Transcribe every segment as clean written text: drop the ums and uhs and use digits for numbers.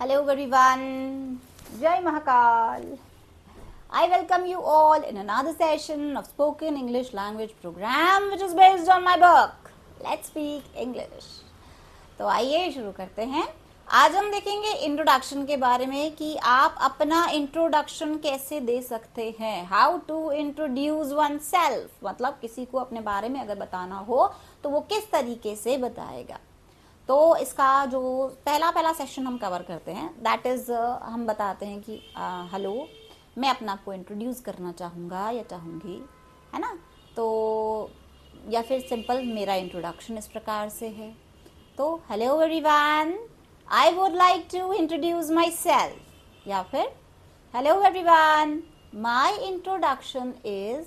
Hello everyone, Jai Mahakal. I welcome you all in another session of spoken English language program which is based on my book. Let's speak English. तो आइए शुरू करते हैं। आज हम देखेंगे introduction के बारे में कि आप अपना इंट्रोडक्शन कैसे दे सकते हैं। How to introduce oneself, मतलब किसी को अपने बारे में अगर बताना हो तो वो किस तरीके से बताएगा। तो इसका जो पहला सेशन हम कवर करते हैं दैट इज़ हम बताते हैं कि हेलो, मैं अपना आपको इंट्रोड्यूस करना चाहूँगा या चाहूँगी, है ना। तो या फिर सिंपल मेरा इंट्रोडक्शन इस प्रकार से है। तो hello everyone, I would like to introduce myself, या फिर hello everyone, my introduction is,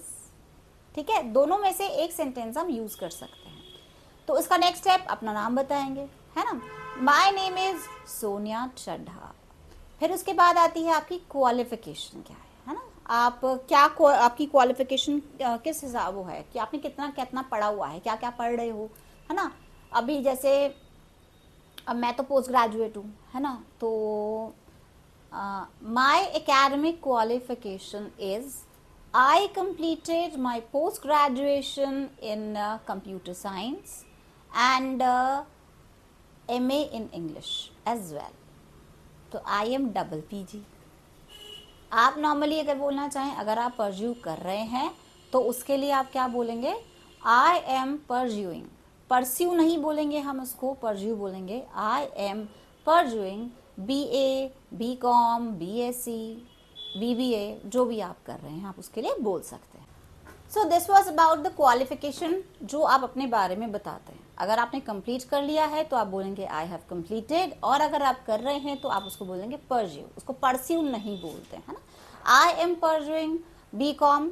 ठीक है। दोनों में से एक सेंटेंस हम यूज़ कर सकते हैं। तो इसका नेक्स्ट स्टेप अपना नाम बताएंगे, है ना। My name is Sonia Chadha. फिर उसके बाद आती है आपकी क्वालिफिकेशन क्या है ना। आप क्या आपकी क्वालिफिकेशन किस हिसाब वो है कि आपने कितना कितना पढ़ा हुआ है, क्या क्या पढ़ रहे हो, है ना। अभी जैसे अब मैं तो पोस्ट ग्रेजुएट हूँ, है ना। तो my academic qualification is I completed my post-graduation in computer science and MA in English as well. तो I am double PG. आप नॉर्मली अगर बोलना चाहें, अगर आप परज्यू कर रहे हैं तो उसके लिए आप क्या बोलेंगे, I am pursuing. परस्यू नहीं बोलेंगे हम उसको, परज्यू बोलेंगे। I am pursuing BA, BCom, BSc, BBA, जो भी आप कर रहे हैं आप उसके लिए बोल सकते हैं। So this was about the qualification, जो आप अपने बारे में बताते हैं। अगर आपने कंप्लीट कर लिया है तो आप बोलेंगे आई हैव कंप्लीटेड, और अगर आप कर रहे हैं तो आप उसको बोलेंगे परज्यू, उसको परस्यू नहीं बोलते, है ना। I am pursuing BCom।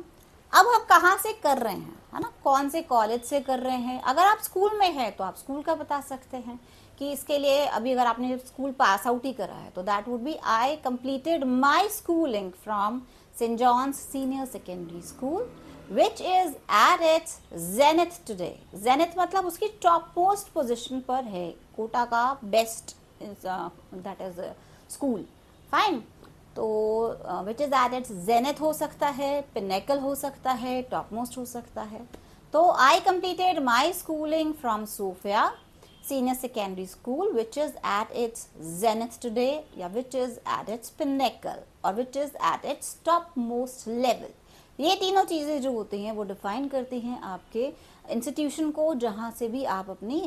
अब आप कहाँ से कर रहे हैं, है ना, कौन से कॉलेज से कर रहे हैं। अगर आप स्कूल में हैं तो आप स्कूल का बता सकते हैं कि इसके लिए अभी अगर आपने स्कूल पास आउट ही करा है तो that would be I completed my schooling from Saint John's senior secondary school which is at its zenith today. Zenith मतलब उसकी टॉप मोस्ट पोजिशन पर है, कोटा का best that is school, fine. तो which is at its zenith हो सकता है, pinnacle हो सकता है, टॉप मोस्ट हो सकता है। तो I completed my schooling from Sophia Senior Secondary School which is at its zenith today, या which is at its pinnacle और which is at its topmost level। ये तीनों चीज़ें जो होती हैं वो डिफाइन करती हैं आपके इंस्टीट्यूशन को जहाँ से भी आप अपनी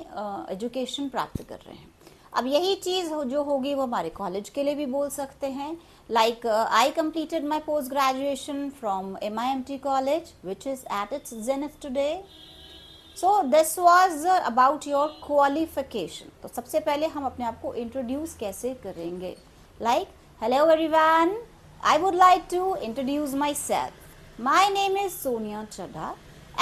एजुकेशन प्राप्त कर रहे हैं। अब यही चीज़ जो होगी वो हमारे कॉलेज के लिए भी बोल सकते हैं। Like I completed my post graduation from MIMT college which is at its zenith today. So this was about your qualification। तो सबसे पहले हम अपने आप को इंट्रोड्यूस कैसे करेंगे। Like, hello everyone, I would like to introduce myself. My name is Sonia Chadha.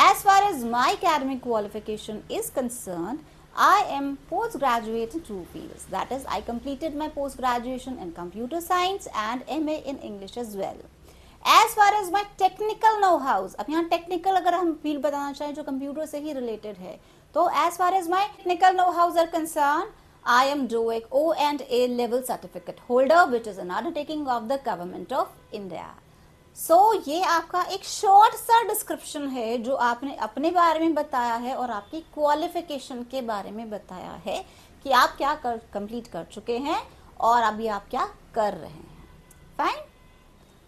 As far as my academic qualification is concerned, I am postgraduate in 2 fields. That is, I completed my post-graduation in computer science and MA in English as well. As far as my technical know-hows, अब यहाँ technical अगर हम field बताना चाहें जो computer से ही related है, तो as far as my technical know-hows are concerned, I am DOEC O&A level certificate holder, which is an undertaking of the government of India. So ये आपका एक शॉर्ट सा डिस्क्रिप्शन है जो आपने अपने बारे में बताया है और आपकी क्वालिफिकेशन के बारे में बताया है कि आप क्या कंप्लीट कर चुके हैं और अभी आप क्या कर रहे हैं, फाइन।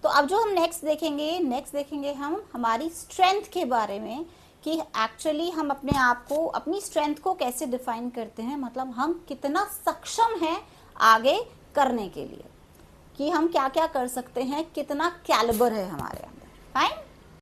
तो अब जो हम नेक्स्ट देखेंगे हम हमारी स्ट्रेंथ के बारे में कि एक्चुअली हम अपने आप को, अपनी स्ट्रेंथ को कैसे डिफाइन करते हैं, मतलब हम कितना सक्षम हैं आगे करने के लिए, कि हम क्या क्या कर सकते हैं, कितना कैलिबर है हमारे अंदर, फाइन।